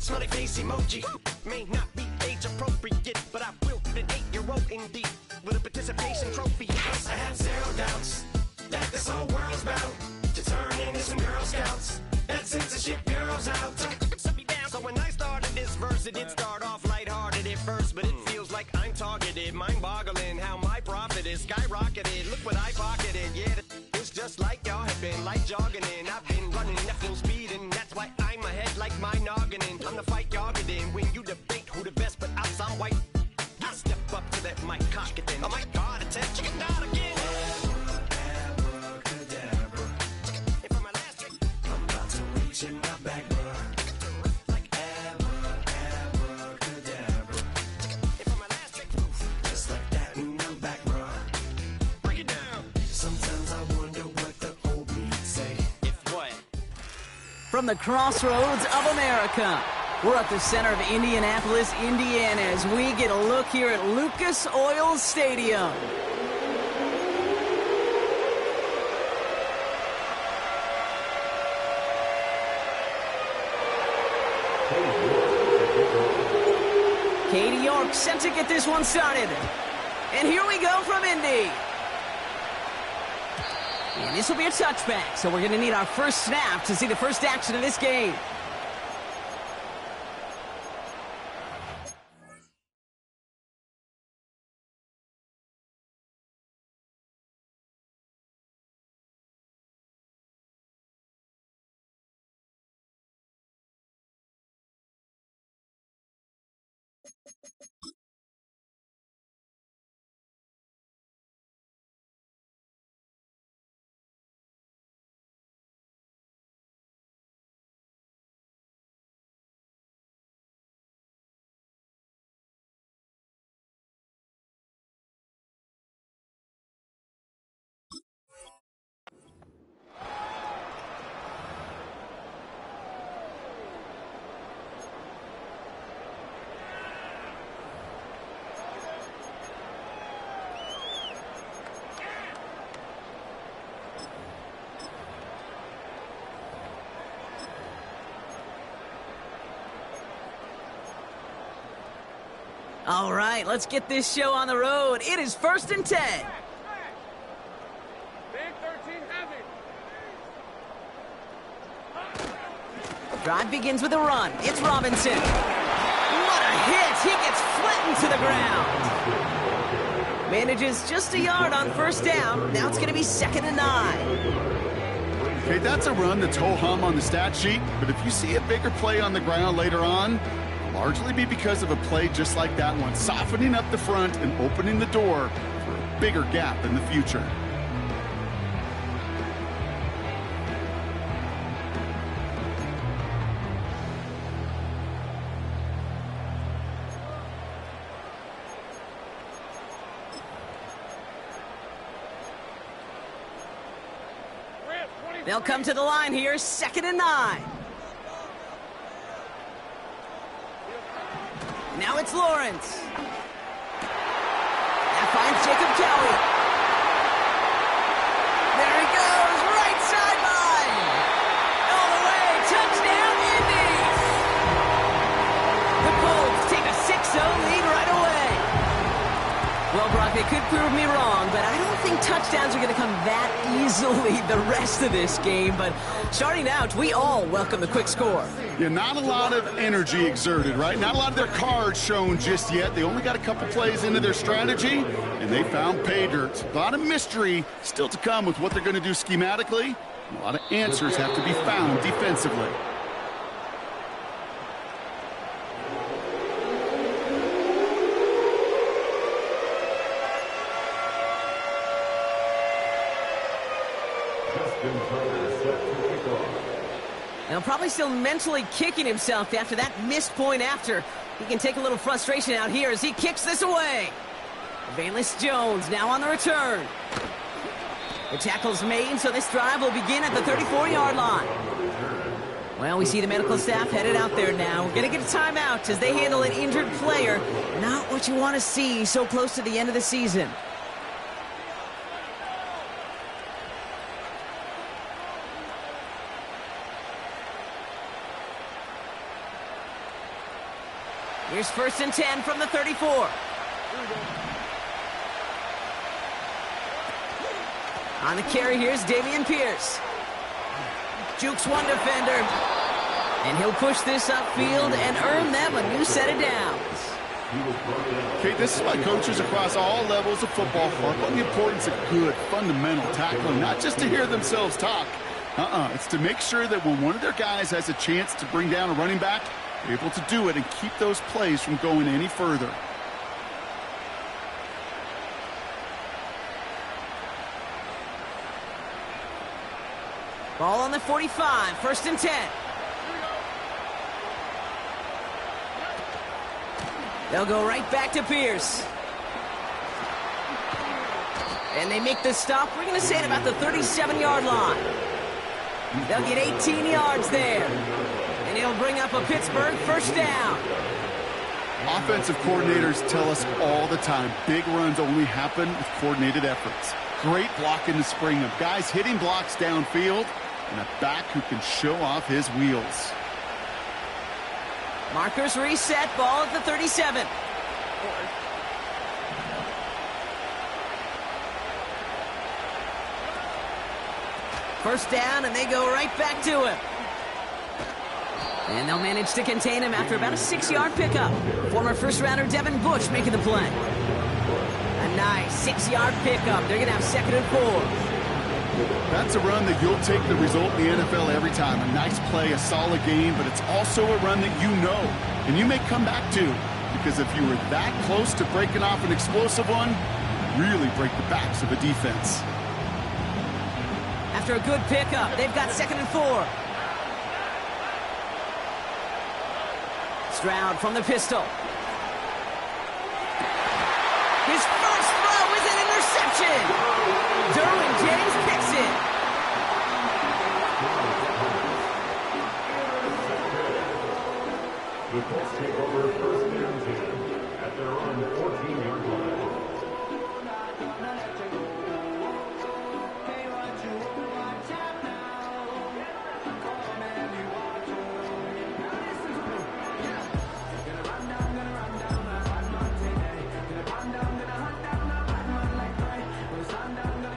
Smiley face emoji. May not be age appropriate, but I will fit an 8-year-old indeed with a participation trophy. Yes, I have zero doubts that this whole world's about to turn into some Girl Scouts. That censorship bureau's out. Set me down. So when I started this verse, it did start off lighthearted at first, but it feels like I'm targeted. Mind-boggling how my profit is skyrocketed. Look what I pocketed. Yeah, it's just like y'all have been like jogging in. I've been running at full speed, and that's why I'm ahead like my noggining. I'm the fight y'all get in when you debate who the best, but I'm white. I step up to that mic, cock it then. Oh my God, it's that chicken dot again. Abracadabra. And for my last trick, I'm about to reach in my back, bro. Like abracadabra. And for my last trick, just like that, and I'm back, bro. Break it down. Sometimes I wonder what the old me say. If what? From the crossroads of America, we're at the center of Indianapolis, Indiana, as we get a look here at Lucas Oil Stadium. Katie York set to get this one started. And here we go from Indy. And this will be a touchback, so we're going to need our first snap to see the first action of this game. All right, let's get this show on the road. It is 1st and 10. Big 13 heavy. Drive begins with a run. It's Robinson. What a hit! He gets flattened to the ground. Manages just a yard on first down. Now it's going to be 2nd and 9. Okay, that's a run that's ho-hum on the stat sheet, but if you see a bigger play on the ground later on, largely be because of a play just like that one, softening up the front and opening the door for a bigger gap in the future. They'll come to the line here, 2nd and 9. Now it's Lawrence. That finds Jacob Cowie. There he goes, right sideline. All the way, touchdown Indy. The Colts take a 6-0 lead right away. Well, Brock, they could prove me wrong, but I don't think touchdowns are going to come that easily the rest of this game. But starting out, we all welcome the quick score. Yeah, not a lot of energy exerted, right? Not a lot of their cards shown just yet. They only got a couple plays into their strategy, and they found pay dirt. A lot of mystery still to come with what they're going to do schematically. A lot of answers have to be found defensively. He'll probably still mentally kicking himself after that missed point after. He can take a little frustration out here as he kicks this away. Valus Jones now on the return. The tackle's made, so this drive will begin at the 34-yard line. Well, we see the medical staff headed out there now. We're going to get a timeout as they handle an injured player. Not what you want to see so close to the end of the season. Here's 1st and 10 from the 34. On the carry, here's Dameon Pierce. Jukes one defender. And he'll push this upfield and earn them a new set of downs. Okay, this is why coaches across all levels of football harp on the importance of good, fundamental tackling, not just to hear themselves talk. It's to make sure that when one of their guys has a chance to bring down a running back, they're able to do it and keep those plays from going any further. Ball on the 45, 1st and 10. They'll go right back to Pierce. And they make the stop. We're going to say at about the 37-yard line. They'll get 18 yards there. And it'll bring up a Pittsburgh 1st down. Offensive coordinators tell us all the time, big runs only happen with coordinated efforts. Great block in the spring of guys hitting blocks downfield and a back who can show off his wheels. Markers reset, ball at the 37. First down, and they go right back to him. And they'll manage to contain him after about a 6-yard pickup. Former first-rounder Devin Bush making the play. A nice 6-yard pickup. They're going to have 2nd and 4. That's a run that you'll take the result in the NFL every time. A nice play, a solid game, but it's also a run that you know and you may come back to, because if you were that close to breaking off an explosive one, really break the backs of a defense. After a good pickup, they've got 2nd and 4. Stroud from the pistol. His first throw is an interception. Derwin James picks it. The Colts take over 1st and 10 at their own 14-yard line.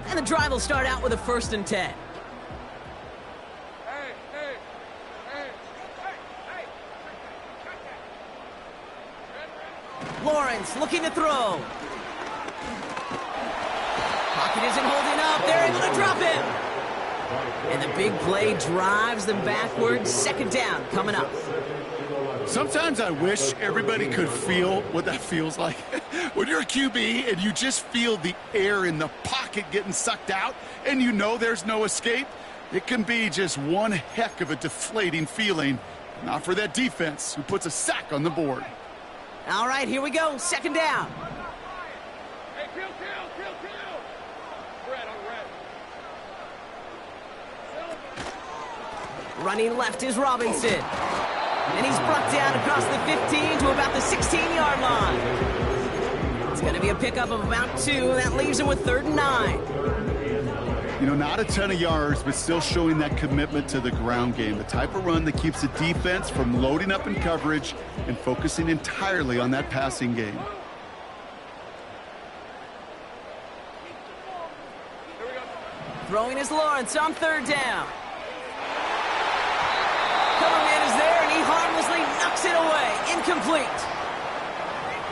And the drive will start out with a 1st and 10. Lawrence looking to throw. Pocket isn't holding up. They're able to drop him. And the big play drives them backwards. 2nd down coming up. Sometimes I wish everybody could feel what that feels like. When you're a QB and you just feel the air in the pocket getting sucked out and you know there's no escape, it can be just one heck of a deflating feeling. Not for that defense who puts a sack on the board. All right, here we go. 2nd down. Hey, kill. Red on red. Running left is Robinson. And he's brought down across the 15 to about the 16-yard line. It's going to be a pickup of about 2. That leaves him with 3rd and 9. You know, not a ton of yards, but still showing that commitment to the ground game. The type of run that keeps the defense from loading up in coverage and focusing entirely on that passing game. Throwing is Lawrence on 3rd down. Cover man is there, and he harmlessly knocks it away. Incomplete.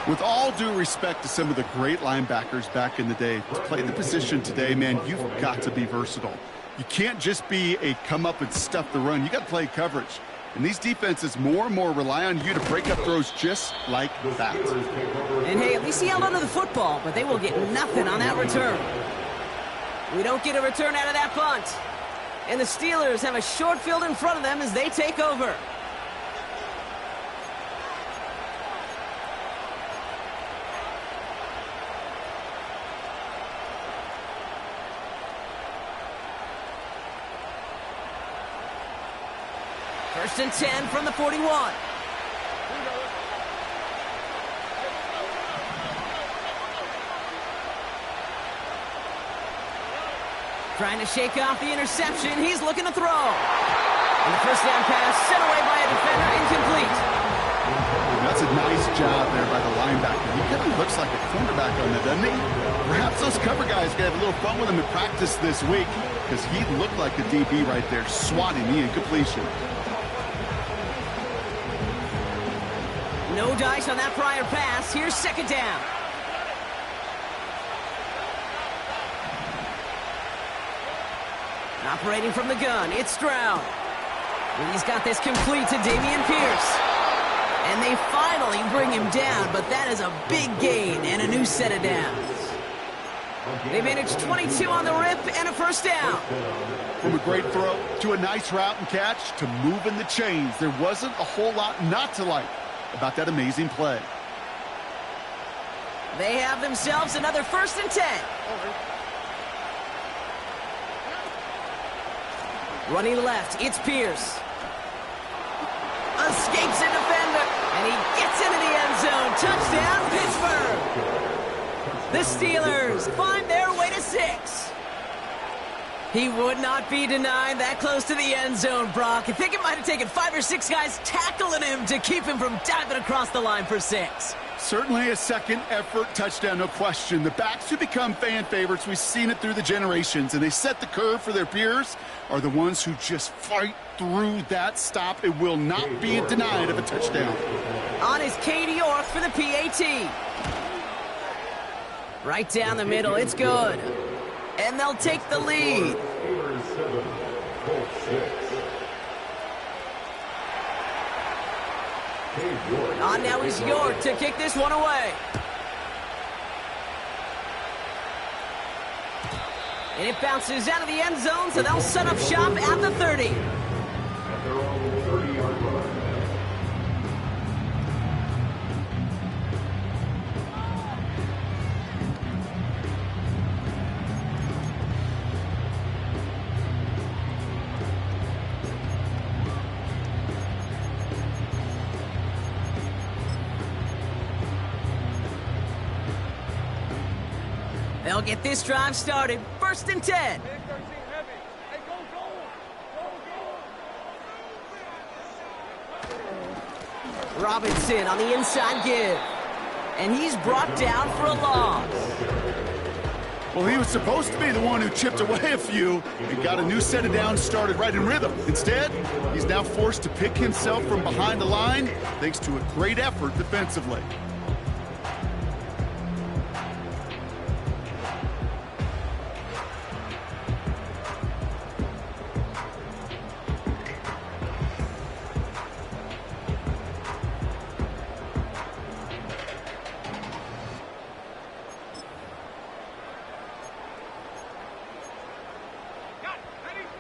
With all due respect to some of the great linebackers back in the day, to play the position today, man, you've got to be versatile. You can't just be a come up and stuff the run. You got to play coverage. And these defenses more and more rely on you to break up throws just like that. And hey, at least he held onto the football, but they will get nothing on that return. We don't get a return out of that punt. And the Steelers have a short field in front of them as they take over. First and 10 from the 41. Trying to shake off the interception. He's looking to throw. And the 1st down pass sent away by a defender, incomplete. That's a nice job there by the linebacker. He kind of looks like a cornerback on that, doesn't he? Perhaps those cover guys can have a little fun with him in practice this week, because he looked like a DB right there, swatting the incompletion. No dice on that prior pass. Here's second down. Operating from the gun, it's Stroud. And he's got this complete to Dameon Pierce. And they finally bring him down, but that is a big gain and a new set of downs. They managed 22 on the rip and a first down. From a great throw to a nice route and catch to moving the chains, there wasn't a whole lot not to like about that amazing play. They have themselves another 1st and 10. Running left, it's Pierce. Escapes a defender, and he gets into the end zone. Touchdown, Pittsburgh! The Steelers find their way to 6. He would not be denied that close to the end zone, Brock. I think it might have taken 5 or 6 guys tackling him to keep him from diving across the line for 6. Certainly a second effort touchdown, no question. The backs who become fan favorites, we've seen it through the generations, and they set the curve for their peers, are the ones who just fight through that stop. It will not be denied of a touchdown. On is Cade York for the PAT. Right down the middle, it's good. And they'll take the lead. On now is York to kick this one away. And it bounces out of the end zone, so they'll set up shop at the 30. At their own 30-yard line. They'll get this drive started. 1st and 10. Robinson on the inside give. And he's brought down for a loss. Well, he was supposed to be the one who chipped away a few and got a new set of downs started right in rhythm. Instead, he's now forced to pick himself from behind the line thanks to a great effort defensively.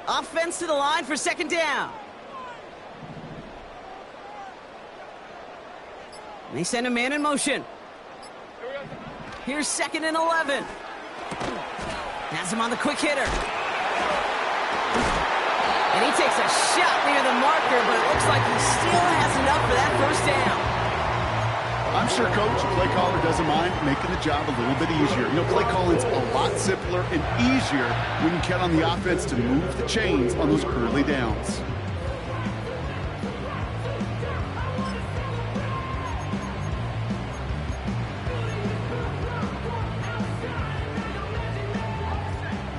Offense to the line for second down. And they send a man in motion. Here's 2nd and 11. Has him on the quick hitter. And he takes a shot near the marker, but it looks like he still has enough for that first down. I'm sure coach, play caller doesn't mind making the job a little bit easier. You know, play calling's a lot simpler and easier when you count on the offense to move the chains on those early downs.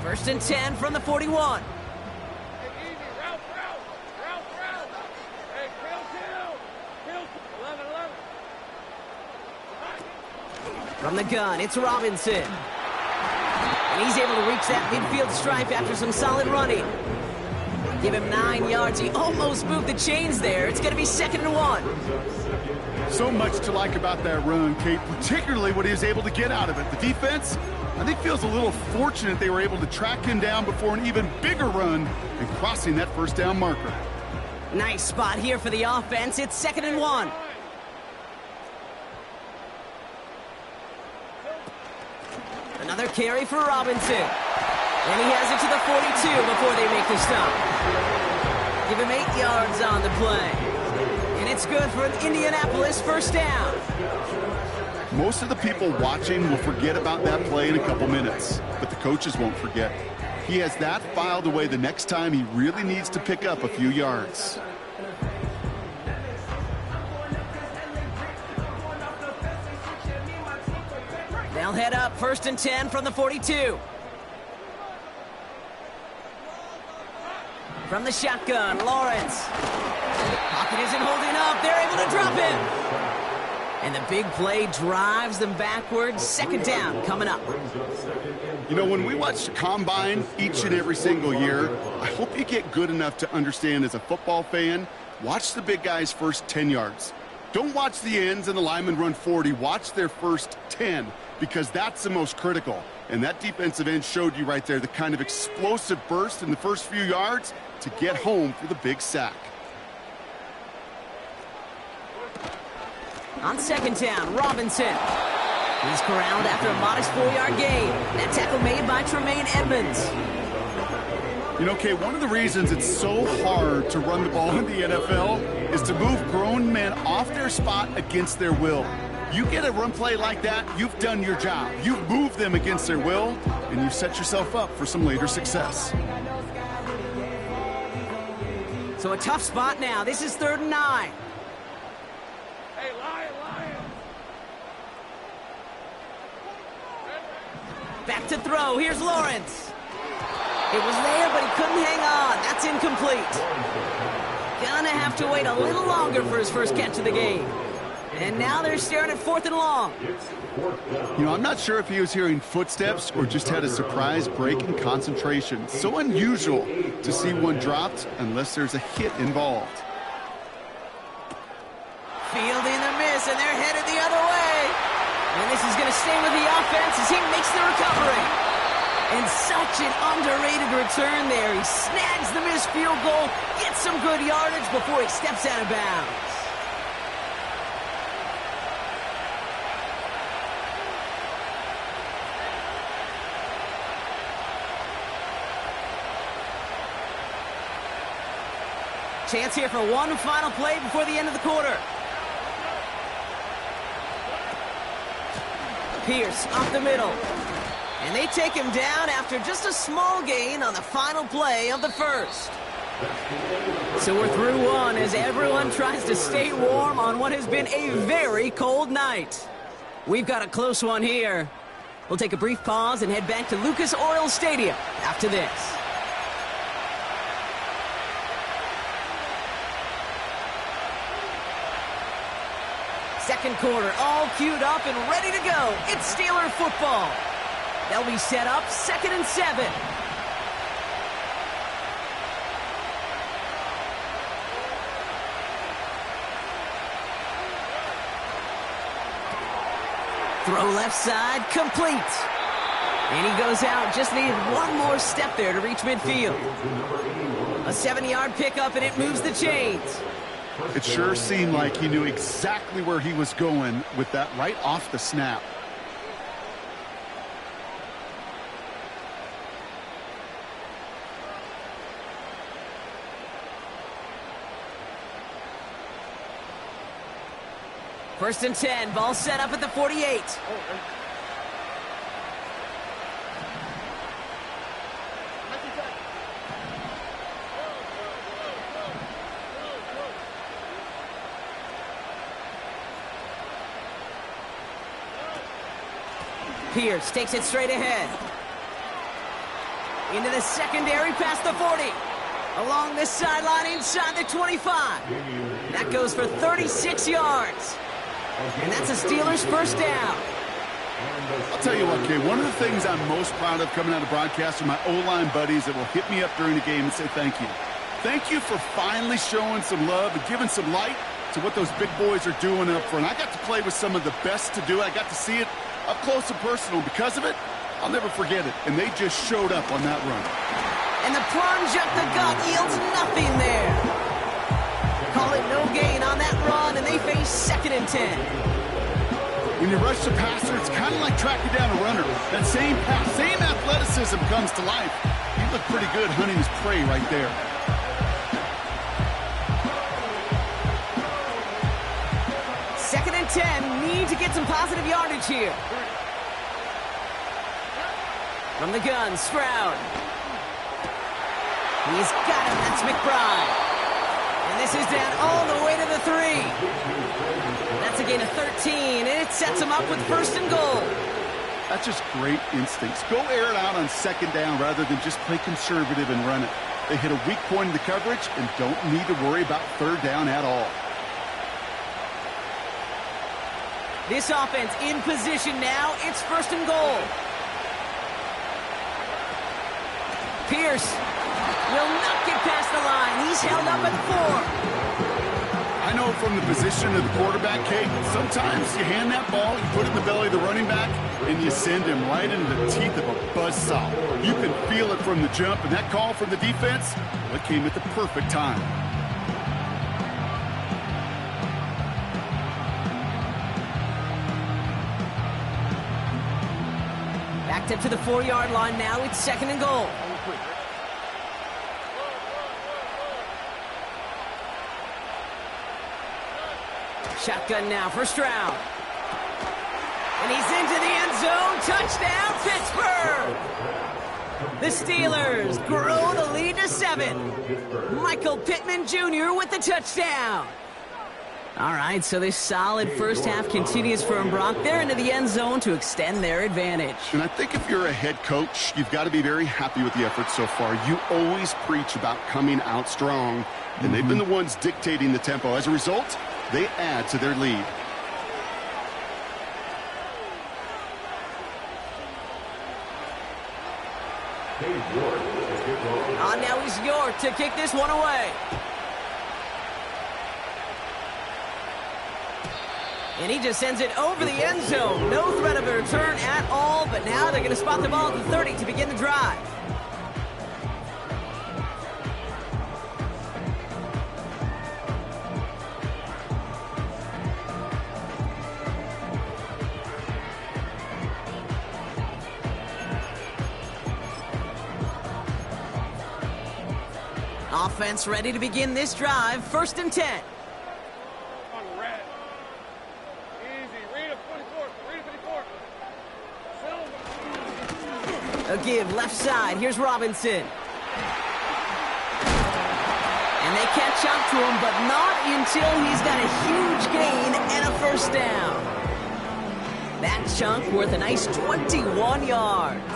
First and 10 from the 41. From the gun, it's Robinson. And he's able to reach that midfield stripe after some solid running. Give him 9 yards. He almost moved the chains there. It's going to be 2nd and 1. So much to like about that run, Kate, particularly what he was able to get out of it. The defense, I think, feels a little fortunate they were able to track him down before an even bigger run and crossing that first down marker. Nice spot here for the offense. It's 2nd and 1. Another carry for Robinson. And he has it to the 42 before they make the stop. Give him 8 yards on the play. And it's good for an Indianapolis first down. Most of the people watching will forget about that play in a couple minutes, but the coaches won't forget. He has that filed away the next time he really needs to pick up a few yards. They'll head up 1st and 10 from the 42. From the shotgun, Lawrence. Pocket isn't holding up. They're able to drop him. And the big play drives them backwards. 2nd down coming up. You know, when we watch the Combine each and every single year, I hope you get good enough to understand as a football fan, watch the big guys' first 10 yards. Don't watch the ends and the linemen run 40. Watch their first 10, because that's the most critical. And that defensive end showed you right there the kind of explosive burst in the first few yards to get home for the big sack. On 2nd down, Robinson. He's corralled after a modest 4-yard gain. That tackle made by Tremaine Edmonds. You know, Kay, one of the reasons it's so hard to run the ball in the NFL is to move grown men off their spot against their will. You get a run play like that, you've done your job. You've moved them against their will, and you've set yourself up for some later success. So a tough spot now. This is 3rd and 9. Hey, Lion! Back to throw. Here's Lawrence. It was there, but he couldn't hang on. That's incomplete. Gonna have to wait a little longer for his first catch of the game. And now they're staring at 4th and long. You know, I'm not sure if he was hearing footsteps or just had a surprise break in concentration. So unusual to see one dropped unless there's a hit involved. Fielding the miss, and they're headed the other way. And this is going to stay with the offense as he makes the recovery. And such an underrated return there. He snags the missed field goal, gets some good yardage before he steps out of bounds. Chance here for one final play before the end of the quarter. Pierce up the middle. And they take him down after just a small gain on the final play of the first. So we're through one as everyone tries to stay warm on what has been a very cold night. We've got a close one here. We'll take a brief pause and head back to Lucas Oil Stadium after this. Second quarter, all queued up and ready to go. It's Steeler football. They'll be set up 2nd and 7. Throw left side, complete. And he goes out, just needed one more step there to reach midfield. A 7-yard pickup, and it moves the chains. It sure seemed like he knew exactly where he was going with that right off the snap. First and 10, ball set up at the 48. Pierce takes it straight ahead. Into the secondary past the 40. Along this sideline inside the 25. That goes for 36 yards. And that's a Steelers first down. I'll tell you what, Kay, one of the things I'm most proud of coming out of broadcast are my O-line buddies that will hit me up during the game and say thank you. Thank you for finally showing some love and giving some light to what those big boys are doing up front. I got to play with some of the best to do it. I got to see it up close and personal. Because of it, I'll never forget it. And they just showed up on that run. And the plunge up the gut yields nothing there. Call it no gain on that run, and they face 2nd and 10. When you rush the passer, it's kind of like tracking down a runner. That same pass, same athleticism comes to life. He looked pretty good hunting his prey right there. Second and 10, need to get some positive yardage here. From the gun, Stroud. He's got him, that's McBride. And this is down all the way to the 3. That's a gain of 13, and it sets him up with 1st and goal. That's just great instincts. Go air it out on second down rather than just play conservative and run it. They hit a weak point in the coverage and don't need to worry about third down at all. This offense in position now. It's 1st and goal. Pierce will not get past the line. He's held up at the 4. I know from the position of the quarterback, Kate, sometimes you hand that ball, you put it in the belly of the running back, and you send him right into the teeth of a buzzsaw. You can feel it from the jump, and that call from the defense, well, it came at the perfect time. Backed up to the 4-yard line now. It's 2nd and goal. Shotgun now for Stroud. And he's into the end zone. Touchdown, Pittsburgh! The Steelers grow the lead to 7. Michael Pittman Jr. with the touchdown. All right, so this solid first half continues for them, Brock. They're into the end zone to extend their advantage. And I think if you're a head coach, you've got to be very happy with the effort so far. You always preach about coming out strong, and they've been the ones dictating the tempo. As a result, they add to their lead. Now he's York to kick this one away. And he just sends it over the end zone. No threat of a return at all, but now they're going to spot the ball at the 30 to begin the drive. Offense ready to begin this drive. 1st and 10. A give left side. Here's Robinson. And they catch up to him, but not until he's got a huge gain and a 1st down. That chunk worth a nice 21 yards.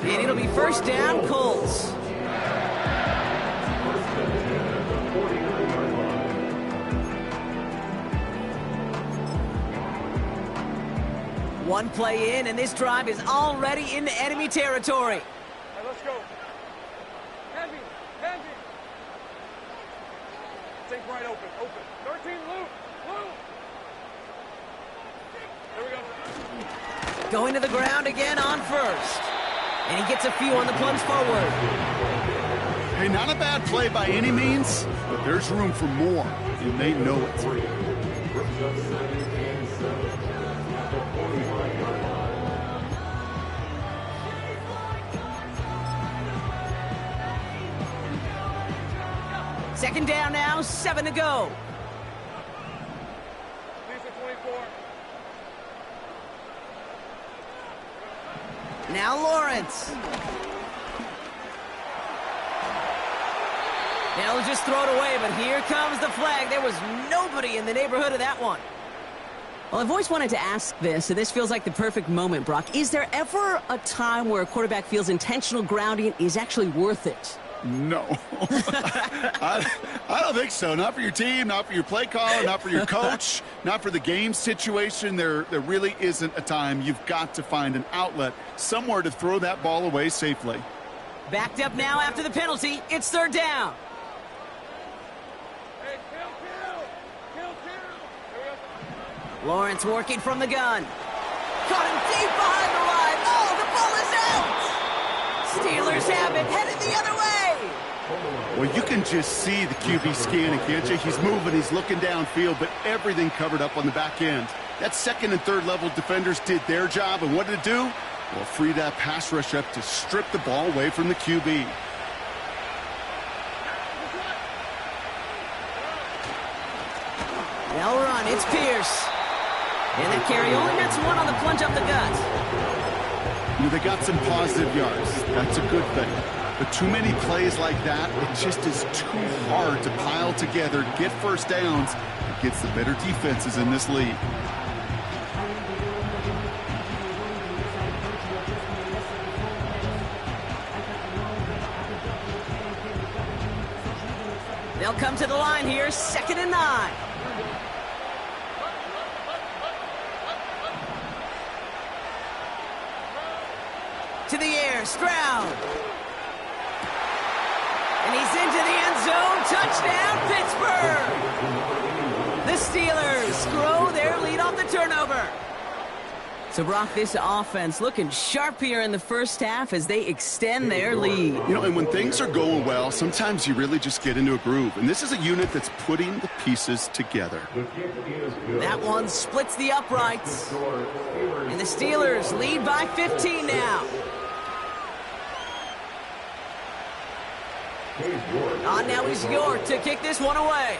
And it'll be 1st down, Colts. One play in, and this drive is already into enemy territory. Hey, let's go. Heavy. Take right open. 13, Luke. There we go. Going to the ground again on 1st. And he gets a few on the plunge forward. Hey, not a bad play by any means, but there's room for more, and they know it. Second down now, 7 to go. Now Lawrence. They'll just throw it away, but here comes the flag. There was nobody in the neighborhood of that one. Well, I've always wanted to ask this, and this feels like the perfect moment, Brock. Is there ever a time where a quarterback feels intentional grounding is actually worth it? No. I don't think so. Not for your team, not for your play caller, not for your coach, not for the game situation. There really isn't a time. You've got to find an outlet, somewhere to throw that ball away safely. Backed up now after the penalty. It's 3rd down. Hey, kill. Lawrence working from the gun. Caught him deep behind the line. Oh, the ball is out! Steelers have it, headed the other way. Well, you can just see the QB scanning, can't you? He's moving, he's looking downfield, but everything covered up on the back end. That 2nd and 3rd level defenders did their job, and what did it do? Well, free that pass rush up to strip the ball away from the QB. They'll run, it's Pierce. And that carry only nets 1 on the plunge up the gut. You know, they got some positive yards. That's a good thing. But too many plays like that, it just is too hard to pile together, get 1st downs against the better defenses in this league. They'll come to the line here, 2nd and 9. To the air, Stroud. And he's into the end zone. Touchdown, Pittsburgh! The Steelers grow their lead off the turnover. So, Brock, this offense looking sharp here in the first half as they extend their lead. You know, and when things are going well, sometimes you really just get into a groove. And this is a unit that's putting the pieces together. That one splits the uprights. And the Steelers lead by 15 now. Now is York to kick this one away.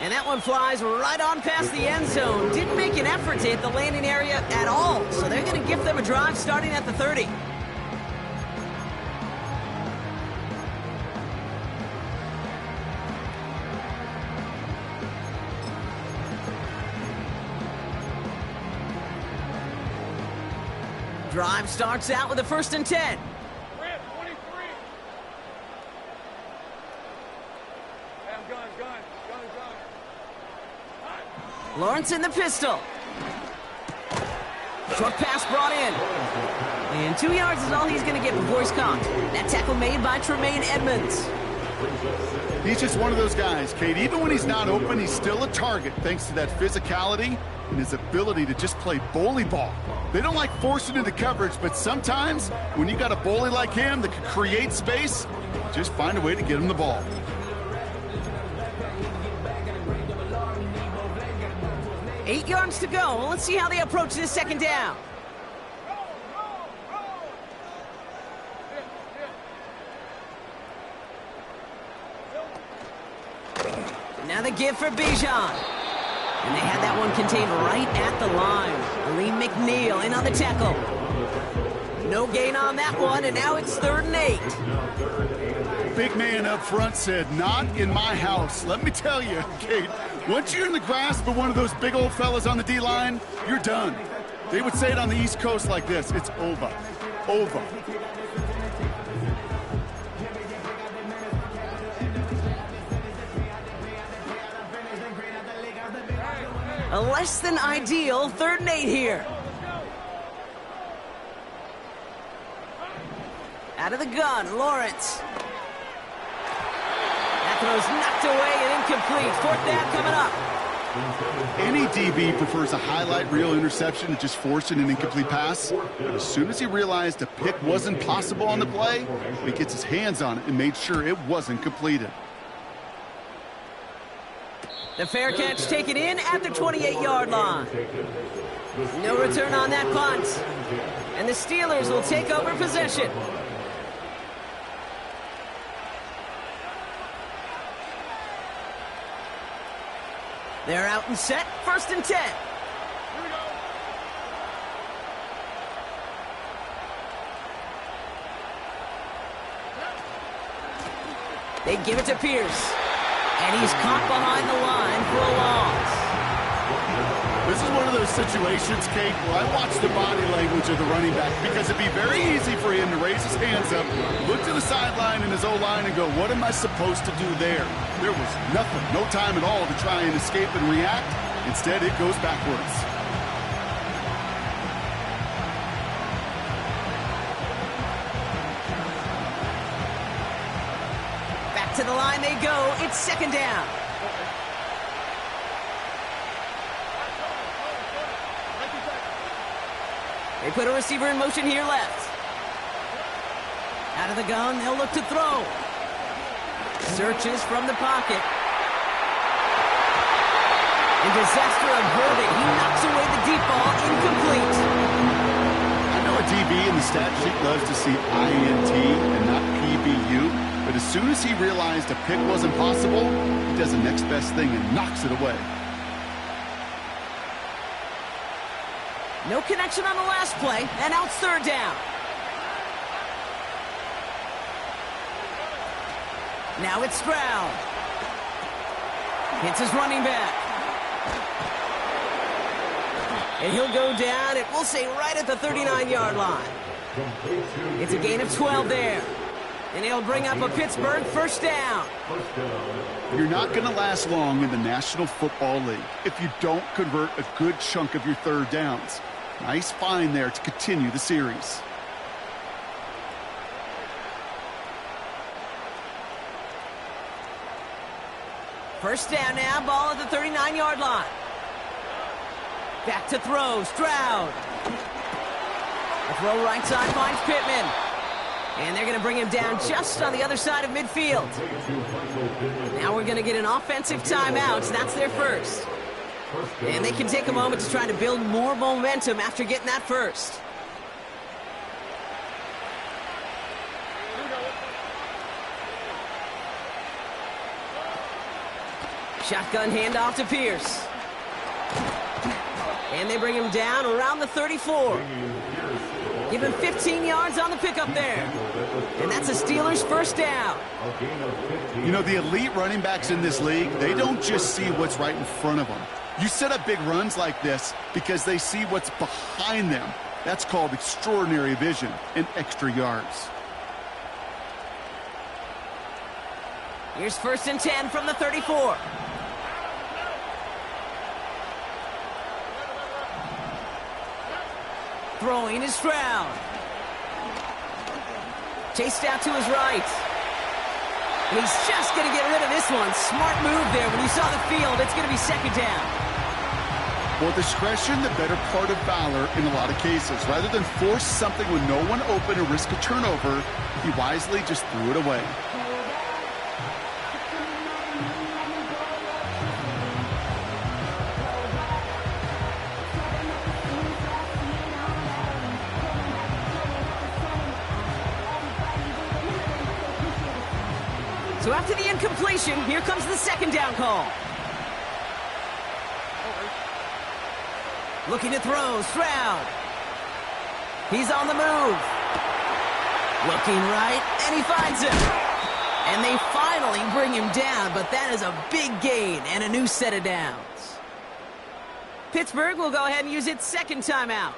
And that one flies right on past the end zone. Didn't make an effort to hit the landing area at all. So they're going to give them a drive starting at the 30. Drive starts out with a 1st and 10. Lawrence in the pistol. Short pass brought in. And 2 yards is all he's going to get before he's caught. That tackle made by Tremaine Edmonds. He's just one of those guys, Kate. Even when he's not open, he's still a target thanks to that physicality and his ability to just play bully ball. They don't like forcing into coverage, but sometimes when you got a bully like him that can create space, just find a way to get him the ball. 8 yards to go. Let's see how they approach this 2nd down. Now the give for Bijan. And they had that one contained right at the line. Lee McNeil in on the tackle. No gain on that one, and now it's 3rd and 8. Big man up front said, "Not in my house." Let me tell you, Kate, once you're in the grasp of one of those big old fellas on the D-line, you're done. They would say it on the East Coast like this: it's over. Over. A less than ideal 3rd and 8 here. Out of the gun, Lawrence. That throw's knocked away and incomplete. 4th down coming up. Any DB prefers a highlight reel interception to just forcing an incomplete pass. But as soon as he realized a pick wasn't possible on the play, he gets his hands on it and made sure it wasn't completed. The fair catch taken in at the 28-yard line. No return on that punt. And the Steelers will take over possession. They're out and set, 1st and 10. They give it to Pierce. And he's caught behind the line for a loss. This is one of those situations, Kate, where I watch the body language of the running back because it'd be very easy for him to raise his hands up, look to the sideline in his O-line and go, what am I supposed to do there? There was nothing, no time at all to try and escape and react. Instead, it goes backwards. To the line they go. It's 2nd down. They put a receiver in motion here left. Out of the gun, they'll look to throw. Searches from the pocket. And disaster averted. He knocks away the deep ball, incomplete. I know a DB in the stat sheet loves to see INT and not PBU. But as soon as he realized a pick wasn't possible, he does the next best thing and knocks it away. No connection on the last play, and now it's 3rd down. Now it's Stroud. Hits his running back. And he'll go down, and we'll say right at the 39-yard line. It's a gain of 12 there. And he'll bring up a Pittsburgh first down. You're not going to last long in the National Football League if you don't convert a good chunk of your third downs. Nice find there to continue the series. First down now, ball at the 39-yard line. Back to throw, Stroud. The throw right side finds Pittman. And they're going to bring him down just on the other side of midfield. Now we're going to get an offensive timeout. That's their first. And they can take a moment to try to build more momentum after getting that first. Shotgun handoff to Pierce. And they bring him down around the 34. Give him 15 yards on the pickup there. And that's a Steelers first down. You know, the elite running backs in this league, they don't just see what's right in front of them. You set up big runs like this because they see what's behind them. That's called extraordinary vision and extra yards. Here's 1st and 10 from the 34. Throwing is Stroud. Chased out to his right. And he's just going to get rid of this one. Smart move there. When you saw the field, it's going to be second down. Well, discretion, the better part of valor in a lot of cases. Rather than force something with no one open and risk a turnover, he wisely just threw it away. So after the incompletion, here comes the second down call. Looking to throw, Stroud. He's on the move. Looking right, and he finds him. And they finally bring him down, but that is a big gain and a new set of downs. Pittsburgh will go ahead and use its second timeout.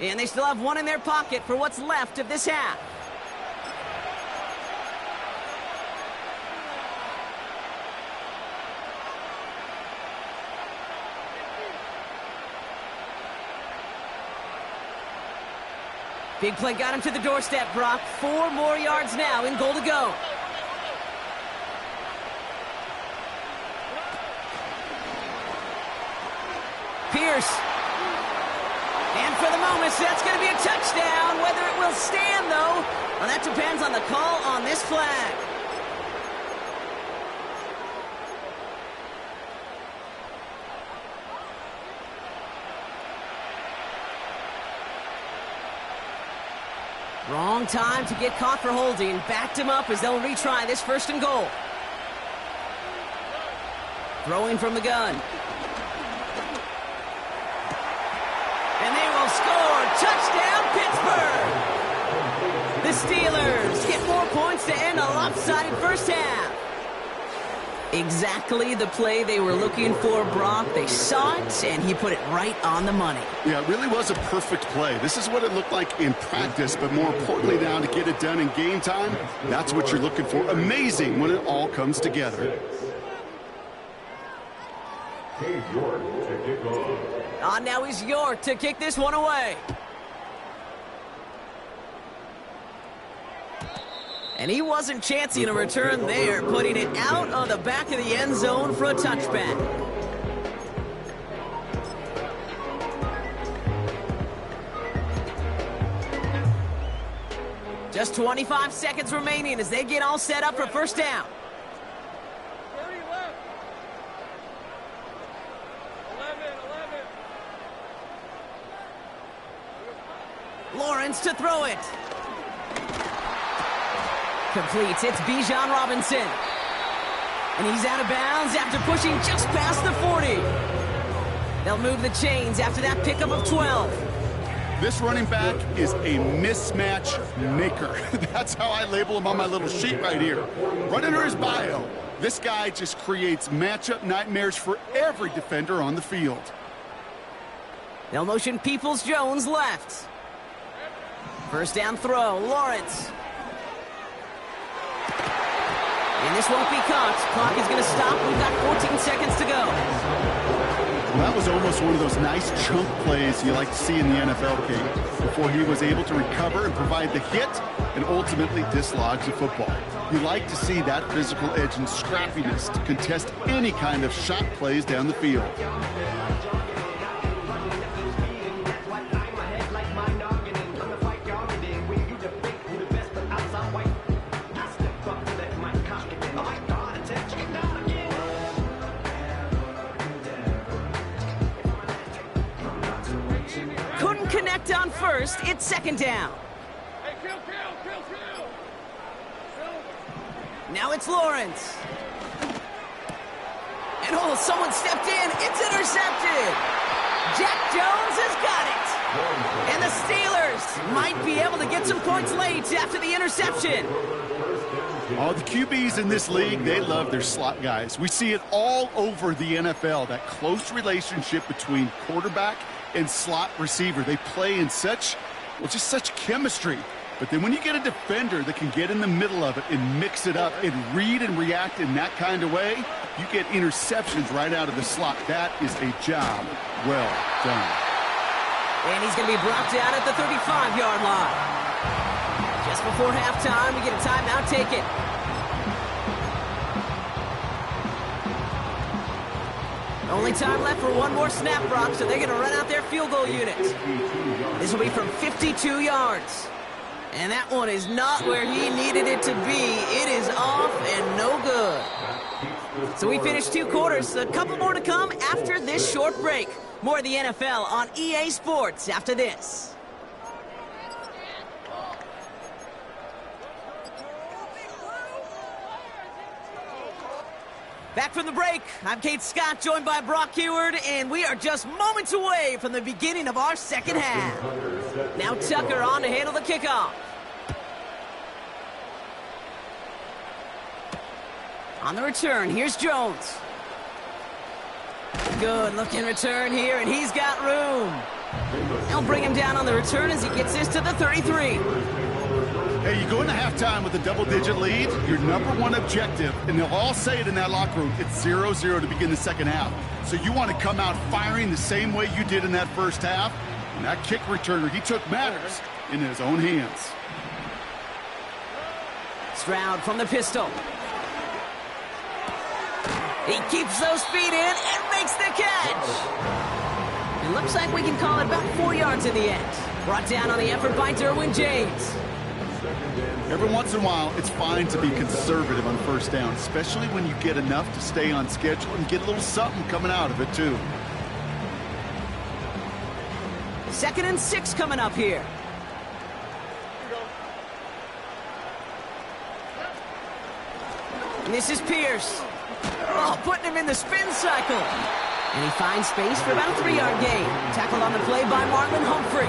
And they still have one in their pocket for what's left of this half. Big play got him to the doorstep, Brock. 4 more yards now in goal to go. Pierce. And for the moment, that's going to be a touchdown. Whether it will stand, though, well, that depends on the call on this flag. Wrong time to get caught for holding. Backed him up as they'll retry this 1st and goal. Throwing from the gun. And they will score. Touchdown, Pittsburgh! The Steelers get 4 points to end a lopsided first half. Exactly the play they were looking for, Brock. They saw it, and he put it right on the money. Yeah, it really was a perfect play. This is what it looked like in practice, but more importantly now to get it done in game time, that's what you're looking for. Amazing when it all comes together. Now is York to kick this one away. And he wasn't chancing a return there, putting it out on the back of the end zone for a touchback. Just 25 seconds remaining as they get all set up for first down. 30 left. 11. Lawrence to throw it. Completes. It's Bijan Robinson. And he's out of bounds after pushing just past the 40. They'll move the chains after that pickup of 12. This running back is a mismatch maker. That's how I label him on my little sheet right here. Right under his bio, this guy just creates matchup nightmares for every defender on the field. They'll motion Peoples-Jones left. First down throw, Lawrence. And this won't be caught. Clock is going to stop. We've got 14 seconds to go. Well, that was almost one of those nice chunk plays you like to see in the NFL game before he was able to recover and provide the hit and ultimately dislodge the football. You like to see that physical edge and scrappiness to contest any kind of shot plays down the field. Connect on first, it's second down. Hey, kill! Now it's Lawrence. And oh, someone stepped in. It's intercepted. Jack Jones has got it. And the Steelers might be able to get some points late after the interception. Oh, the QBs in this league, they love their slot guys. We see it all over the NFL, that close relationship between quarterback and slot receiver. They play in such chemistry. But then when you get a defender that can get in the middle of it and mix it up and read and react in that kind of way, you get interceptions right out of the slot. That is a job well done. And he's going to be brought down at the 35-yard line. Just before halftime, we get a timeout taken. Only time left for one more snap, Brock, so they're going to run out their field goal unit. This will be from 52 yards. And that one is not where he needed it to be. It is off and no good. So we finished 2 quarters. A couple more to come after this short break. More of the NFL on EA Sports after this. Back from the break, I'm Kate Scott, joined by Brock Heward, and we are just moments away from the beginning of our second half. Now Tucker on to handle the kickoff. On the return, here's Jones. Good looking return here, and he's got room. They'll bring him down on the return as he gets this to the 33. Hey, you go into halftime with a double-digit lead, your number one objective, and they'll all say it in that locker room, it's 0-0 to begin the second half. So you want to come out firing the same way you did in that first half. And that kick returner, he took matters in his own hands. Stroud from the pistol. He keeps those feet in and makes the catch. It looks like we can call it about 4 yards in the end. Brought down on the effort by Derwin James. Every once in a while, it's fine to be conservative on first down, especially when you get enough to stay on schedule and get a little something coming out of it, too. 2nd and 6 coming up here. And this is Pierce. Oh, putting him in the spin cycle. And he finds space for about a 3-yard gain. Tackled on the play by Marlon Humphrey.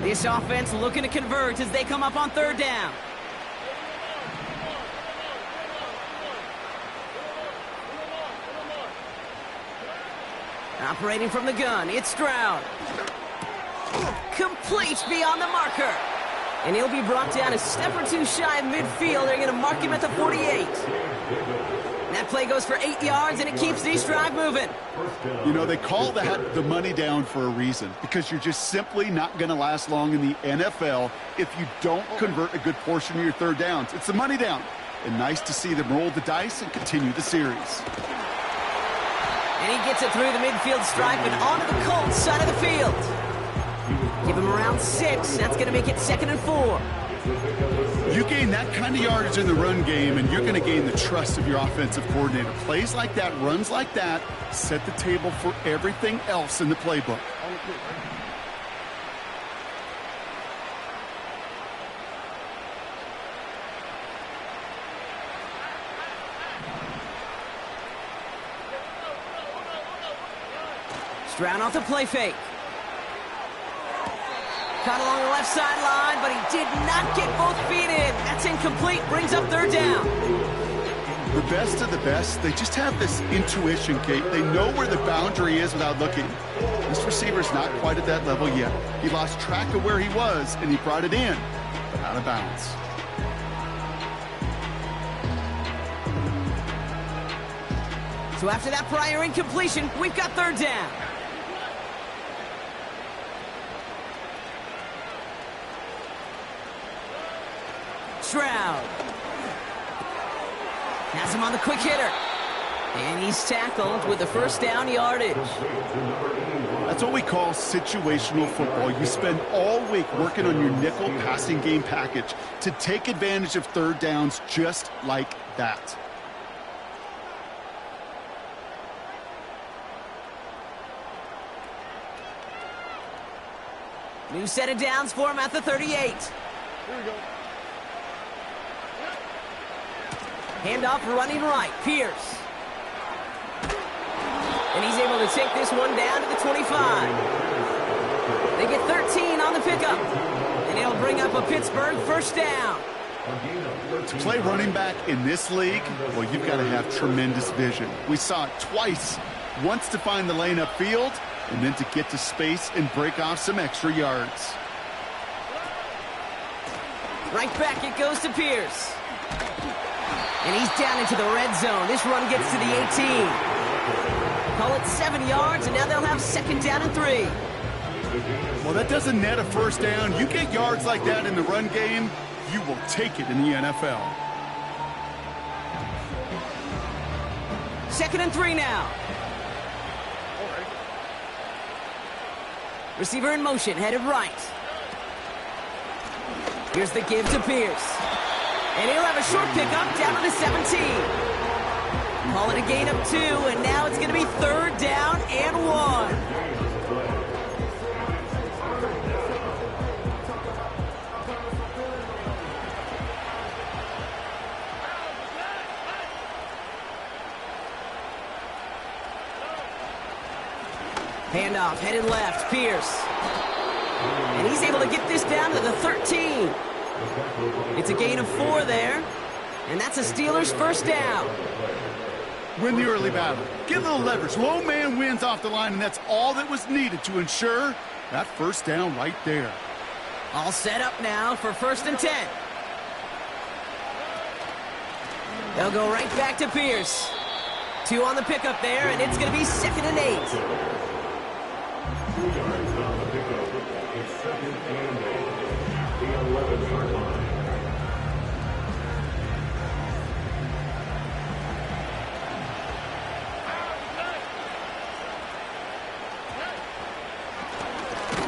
This offense looking to convert as they come up on 3rd down. Operating from the gun, it's Stroud. Complete beyond the marker. And he'll be brought down a step or 2 shy of midfield. They're going to mark him at the 48. That play goes for 8 yards, and it keeps this drive moving. You know, they call that the money down for a reason, because you're just simply not going to last long in the NFL if you don't convert a good portion of your 3rd downs. It's the money down. And nice to see them roll the dice and continue the series. And he gets it through the midfield stripe and onto the Colts side of the field. Give him around 6. That's going to make it 2nd and 4. You gain that kind of yardage in the run game, and you're going to gain the trust of your offensive coordinator. Plays like that, runs like that, set the table for everything else in the playbook. Stroud off the play fake. Caught along the left sideline, but he did not get both feet in. That's incomplete. Brings up third down. The best of the best, they just have this intuition, Kate. They know where the boundary is without looking. This receiver's not quite at that level yet. He lost track of where he was, and he brought it in, but out of bounds. So after that prior incompletion, we've got third down. Stroud. Has him on the quick hitter. And he's tackled with the first down yardage. That's what we call situational football. You spend all week working on your nickel passing game package to take advantage of third downs just like that. New set of downs for him at the 38. Here we go. Handoff running right. Pierce. And he's able to take this one down to the 25. They get 13 on the pickup. And it'll bring up a Pittsburgh first down. To play running back in this league, well, you've got to have tremendous vision. We saw it twice. Once to find the lane upfield, and then to get to space and break off some extra yards. Right back it goes to Pierce. And he's down into the red zone. This run gets to the 18. Call it 7 yards, and now they'll have second down and 3. Well, that doesn't net a first down. You get yards like that in the run game, you will take it in the NFL. Second and 3 now. Receiver in motion, headed right. Here's the give to Pierce. And he'll have a short pickup down to the 17. Call it a gain of 2, and now it's going to be third down and 1. Handoff, headed left, Pierce. And he's able to get this down to the 13. It's a gain of 4 there, and that's a Steelers first down. Win the early battle. Get a little leverage. Low man wins off the line, and that's all that was needed to ensure that first down right there. All set up now for first and 10. They'll go right back to Pierce. 2 on the pickup there, and it's going to be second and 8. 2 yards on the pickup. It's second and 8. The 11-yard line.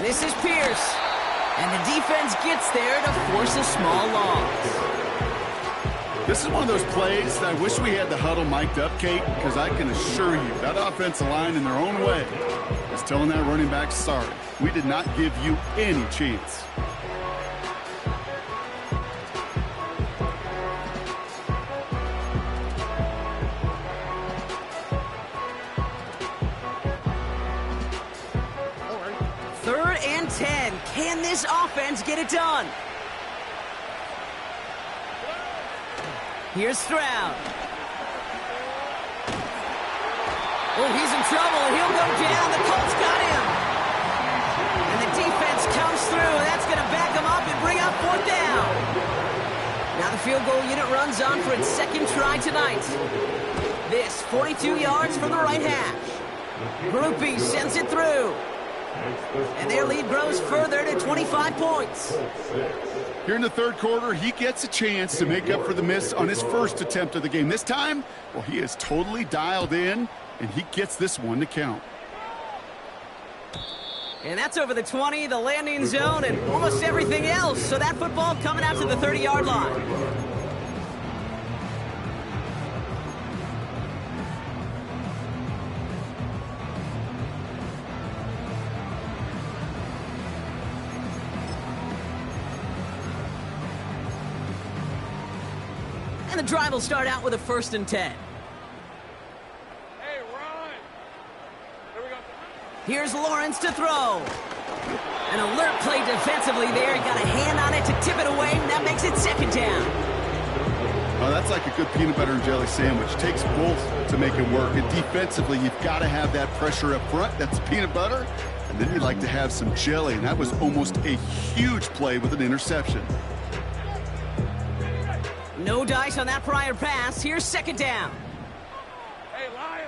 This is Pierce. And the defense gets there to force a small loss. This is one of those plays that I wish we had the huddle mic'd up, Kate, because I can assure you that offensive line in their own way is telling that running back, sorry, we did not give you any chance. Third and 10. Can this offense get it done? Here's Stroud. Oh, he's in trouble, and he'll go down. The Colts got him. And the defense comes through, and that's going to back him up and bring up fourth down. Now the field goal unit runs on for its second try tonight. This, 42 yards from the right hash. Groupie sends it through. And their lead grows further to 25 points. Here in the third quarter, he gets a chance to make up for the miss on his first attempt of the game. This time, well, he is totally dialed in, and he gets this one to count. And that's over the 20, the landing zone, and almost everything else. So that football coming out to the 30-yard line. And the drive will start out with a first and 10. Hey, Ron. Here we go. Here's Lawrence to throw. An alert play defensively there. He got a hand on it to tip it away, and that makes it second down. Oh, that's like a good peanut butter and jelly sandwich. Takes both to make it work. And defensively, you've got to have that pressure up front. That's peanut butter. And then you'd like to have some jelly. And that was almost a huge play with an interception. No dice on that prior pass. Here's second down. Hey, Lion.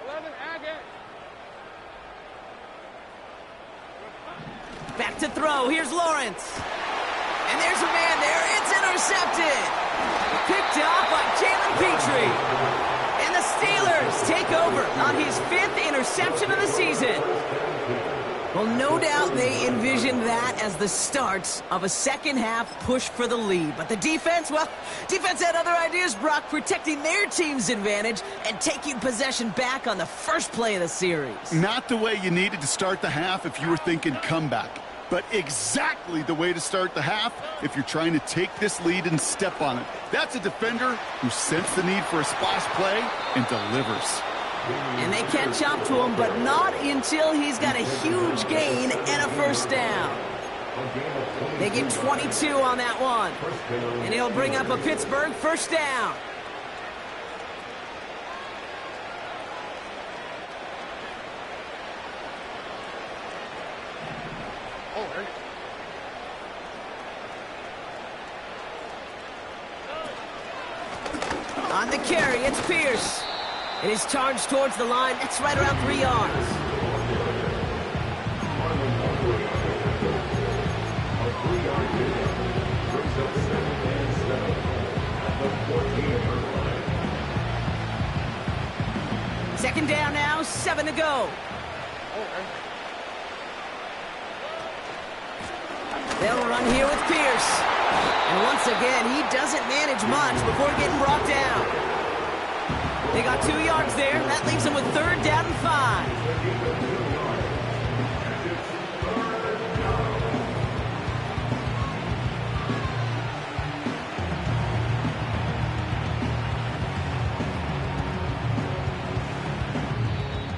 11, Agate. Back to throw. Here's Lawrence. And there's a man there. It's intercepted. Picked off by Jalen Petrie. And the Steelers take over on his 5th interception of the season. Well, no doubt they envisioned that as the start of a second-half push for the lead. But the defense, well, defense had other ideas, Brock, protecting their team's advantage and taking possession back on the first play of the series. Not the way you needed to start the half if you were thinking comeback, but exactly the way to start the half if you're trying to take this lead and step on it. That's a defender who sensed the need for a splash play and delivers. And they catch up to him, but not until he's got a huge gain and a first down. They get 22 on that one. And he'll bring up a Pittsburgh first down. On the carry, it's Pierce. It is charged towards the line. That's right around 3 yards. Second down now, 7 to go. They'll run here with Pierce. And once again, he doesn't manage much before getting brought down. They got 2 yards there. That leaves them with 3rd down and 5.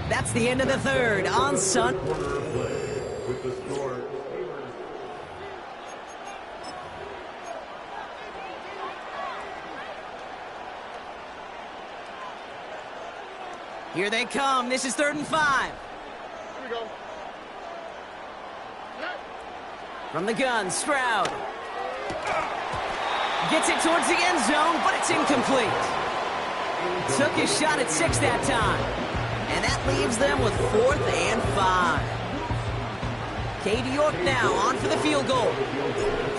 That's the end of the 3rd on Sun. Here they come. This is 3rd and 5. Here we go. From the gun, Stroud. Gets it towards the end zone, but it's incomplete. Took his shot at 6 that time. And that leaves them with 4th and 5. Cade York now on for the field goal.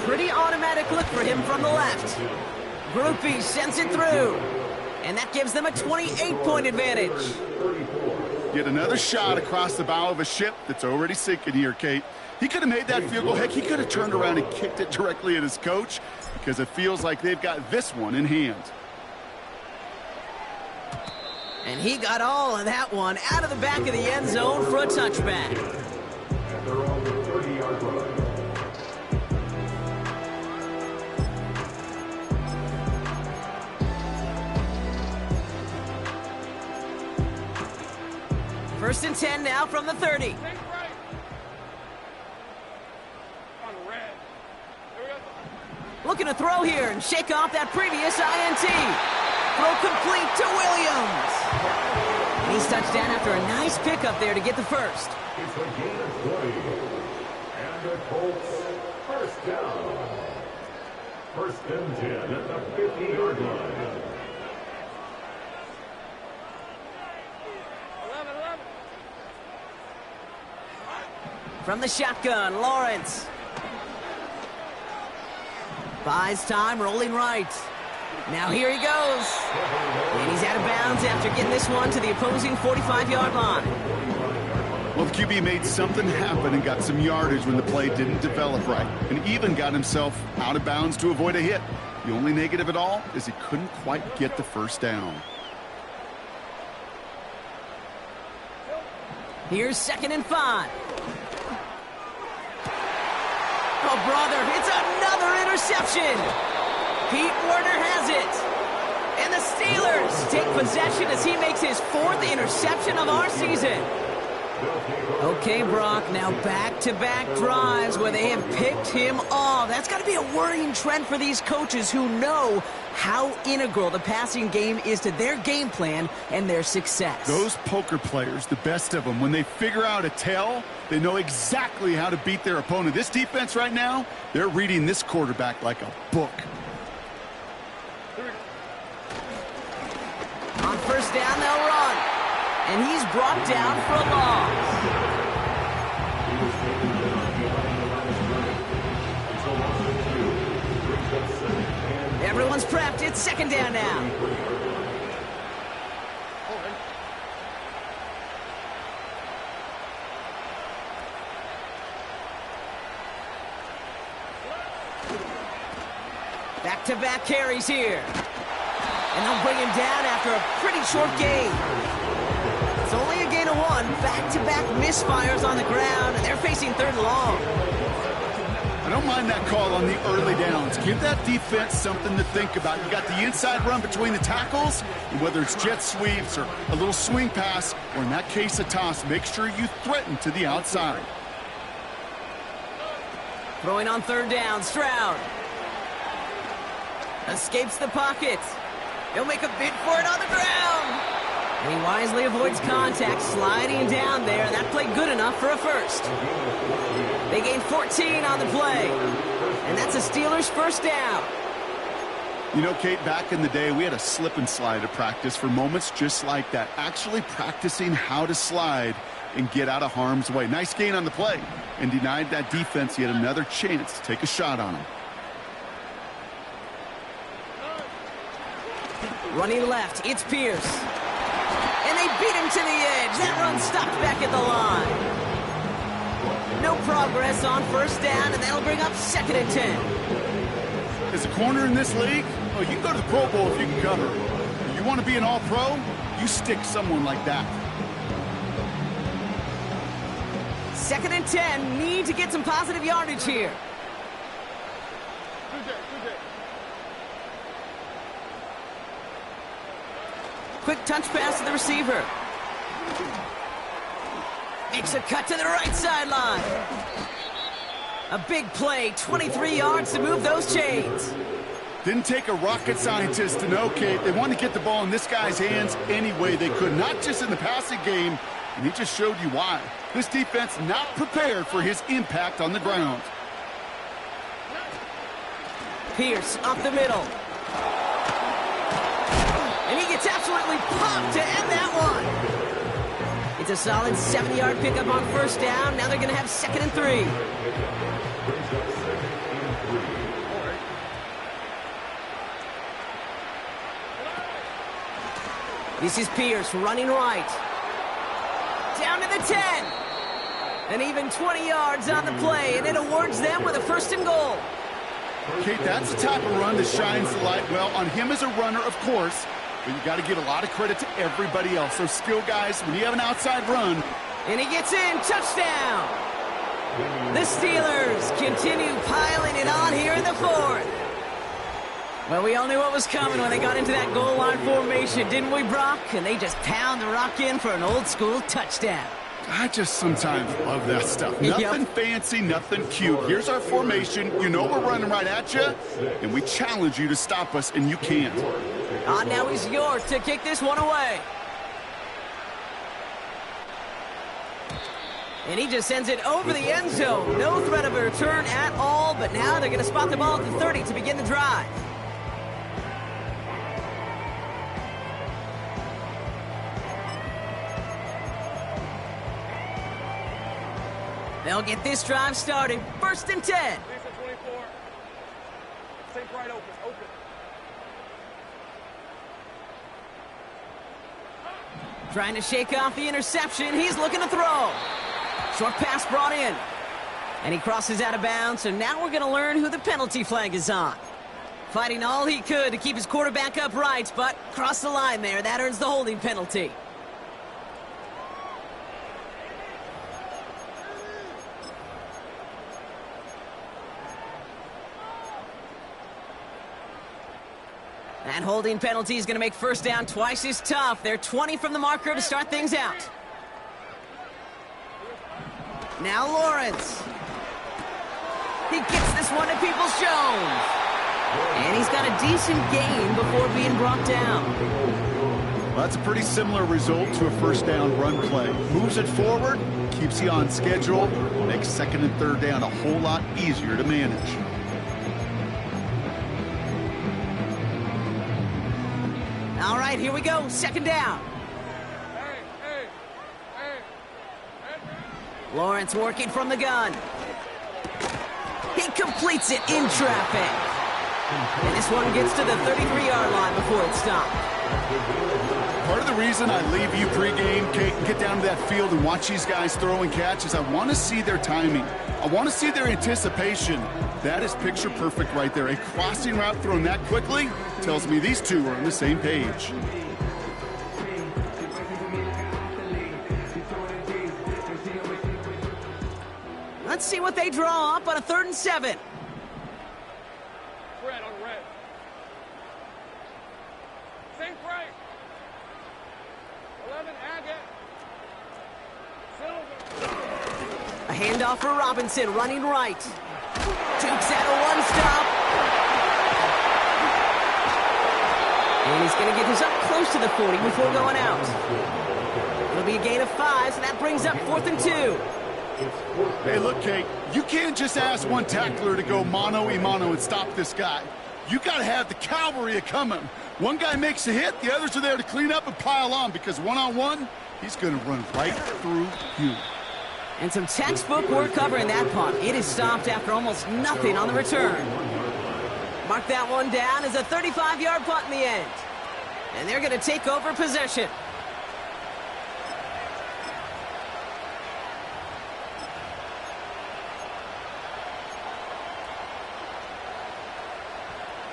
Pretty automatic look for him from the left. Groupie sends it through. And that gives them a 28-point advantage. Yet another shot across the bow of a ship that's already sinking here, Kate. He could have made that field goal. Heck, he could have turned around and kicked it directly at his coach because it feels like they've got this one in hand. And he got all of that one out of the back of the end zone for a touchback. And they're on the 30-yard line. First and 10 now from the 30. Take right. On the red. There we go. Looking to throw here and shake off that previous INT. Throw complete to Williams. And he's touched down after a nice pickup there to get the first. It's a gain of 20. And the Colts first down. 1st and 10 at the 50-yard line. 11. From the shotgun, Lawrence. Buys time, rolling right. Now here he goes. And he's out of bounds after getting this one to the opposing 45-yard line. Well, the QB made something happen and got some yardage when the play didn't develop right, and even got himself out of bounds to avoid a hit. The only negative at all is he couldn't quite get the first down. Here's 2nd and 5. Oh, brother, it's another interception. Pete Werner has it. And the Steelers take possession as he makes his 4th interception of our season. Okay, Brock, now back-to-back drives where they have picked him off. That's got to be a worrying trend for these coaches who know how integral the passing game is to their game plan and their success. Those poker players, the best of them, when they figure out a tell, they know exactly how to beat their opponent. This defense right now, they're reading this quarterback like a book. On first down, they'll run. And he's brought down for a loss. Everyone's prepped. It's second down now. Back-to-back carries here. And they'll bring him down after a pretty short gain. It's only a gain of one. Back-to-back misfires on the ground, and they're facing third and long. I don't mind that call on the early downs. Give that defense something to think about. You got the inside run between the tackles, and whether it's jet sweeps or a little swing pass, or in that case a toss, make sure you threaten to the outside. Throwing on third down, Stroud. Escapes the pocket. He'll make a bid for it on the ground. And he wisely avoids contact, sliding down there. That played good enough for a first. They gain 14 on the play. And that's a Steelers first down. You know, Kate, back in the day, we had a slip and slide at practice for moments just like that. Actually practicing how to slide and get out of harm's way. Nice gain on the play. And denied that defense yet another chance to take a shot on him. Running left, it's Pierce. And they beat him to the edge. That run stopped back at the line. No progress on first down, and that'll bring up second and 10. As a corner in this league, oh, you can go to the Pro Bowl if you can cover. You want to be an all-pro? You stick someone like that. Second and 10, need to get some positive yardage here. Quick touch pass to the receiver. Makes a cut to the right sideline. A big play, 23 yards to move those chains. Didn't take a rocket scientist to know, Kate. They wanted to get the ball in this guy's hands any way they could, not just in the passing game, and he just showed you why. This defense not prepared for his impact on the ground. Pierce up the middle. And he gets absolutely pumped to end that one. It's a solid 7-yard pickup on first down. Now they're going to have second and 3. This is Pierce running right. Down to the 10. And even 20 yards on the play, and it awards them with a first and goal. Kate, that's the type of run that shines the light well on him as a runner, of course. But you got to give a lot of credit to everybody else. Those skill guys, when you have an outside run. And he gets in, touchdown. The Steelers continue piling it on here in the fourth. Well, we all knew what was coming when they got into that goal line formation, didn't we, Brock? And they just pound the rock in for an old-school touchdown. I just sometimes love that stuff. Nothing fancy, nothing cute. Here's our formation. You know we're running right at you, and we challenge you to stop us, and you can't. Now he's York to kick this one away. And he just sends it over the end zone. No threat of a return at all, but now they're going to spot the ball at the 30 to begin the drive. They'll get this drive started. First and 10. Decent 24. Take right open. Trying to shake off the interception. He's looking to throw. Short pass brought in. And he crosses out of bounds, so now we're going to learn who the penalty flag is on. Fighting all he could to keep his quarterback upright, but crossed the line there. That earns the holding penalty. That holding penalty is going to make first down twice as tough. They're 20 from the marker to start things out. Now Lawrence. He gets this one to Peoples-Jones. And he's got a decent gain before being brought down. Well, that's a pretty similar result to a first down run play. Moves it forward, keeps you on schedule, makes second and third down a whole lot easier to manage. All right, here we go. Second down. Lawrence working from the gun. He completes it in traffic. And this one gets to the 33-yard line before it's stopped. Part of the reason I leave you pregame, Kate, and get down to that field and watch these guys throw and catch is I want to see their timing. I want to see their anticipation. That is picture perfect right there. A crossing route thrown that quickly tells me these two are on the same page. Let's see what they draw up on a 3rd and 7. Red on red. Same right. 11 Agate. Silver. A handoff for Robinson, running right. Dukes out a one-stop. And he's going to get this up close to the 40 before going out. It'll be a gain of 5, so that brings up 4th and 2. Hey, look, Kate, you can't just ask one tackler to go mano-a-mano and stop this guy. You got to have the cavalry coming. One guy makes a hit, the others are there to clean up and pile on because one-on-one, he's going to run right through you. And some textbook work covering that punt. It is stopped after almost nothing on the return. Mark that one down as a 35-yard punt in the end. And they're going to take over possession.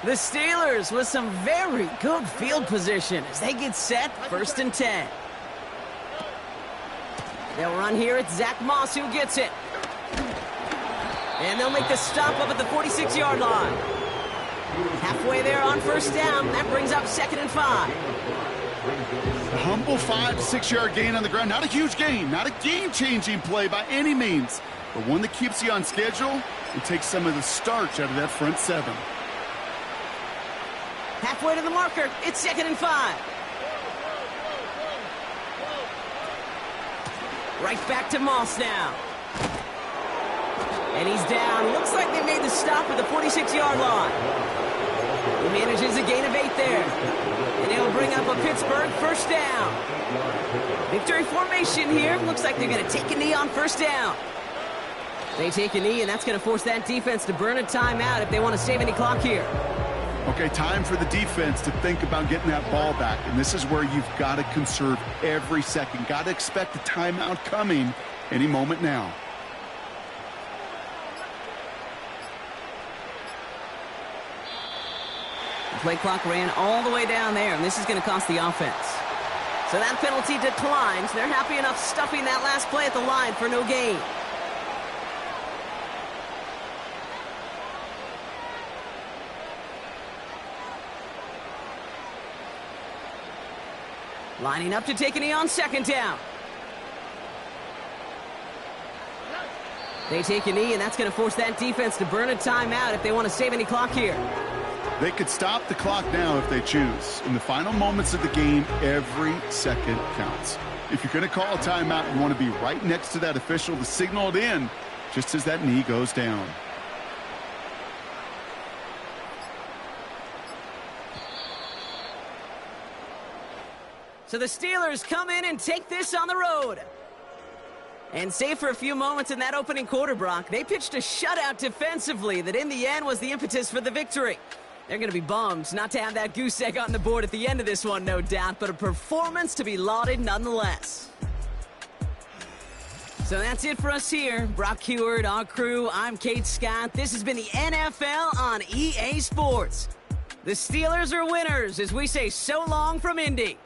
The Steelers with some very good field position as they get set, 1st and 10. They'll run here. It's Zach Moss who gets it. And they'll make the stop up at the 46-yard line. Halfway there on 1st down. That brings up 2nd and 5. A humble 5 to 6 yard gain on the ground. Not a huge gain, not a game-changing play by any means, but one that keeps you on schedule and takes some of the starch out of that front 7. Halfway to the marker. It's 2nd and 5. Right back to Moss now. And he's down. Looks like they made the stop at the 46-yard line. He manages a gain of 8 there. And it'll bring up a Pittsburgh 1st down. Victory formation here. Looks like they're going to take a knee on 1st down. They take a knee, and that's going to force that defense to burn a timeout if they want to save any clock here. Okay, time for the defense to think about getting that ball back. And this is where you've got to conserve every second. Got to expect a timeout coming any moment now. The play clock ran all the way down there, and this is going to cost the offense. So that penalty declines. They're happy enough stuffing that last play at the line for no gain. Lining up to take a knee on 2nd down. They take a knee, and that's going to force that defense to burn a timeout if they want to save any clock here. They could stop the clock now if they choose. In the final moments of the game, every second counts. If you're going to call a timeout, you want to be right next to that official to signal it in just as that knee goes down. So the Steelers come in and take this on the road. And save for a few moments in that opening quarter, Brock, they pitched a shutout defensively that in the end was the impetus for the victory. They're going to be bummed not to have that goose egg on the board at the end of this one, no doubt, but a performance to be lauded nonetheless. So that's it for us here. Brock Heward, our crew, I'm Kate Scott. This has been the NFL on EA Sports. The Steelers are winners as we say so long from Indy.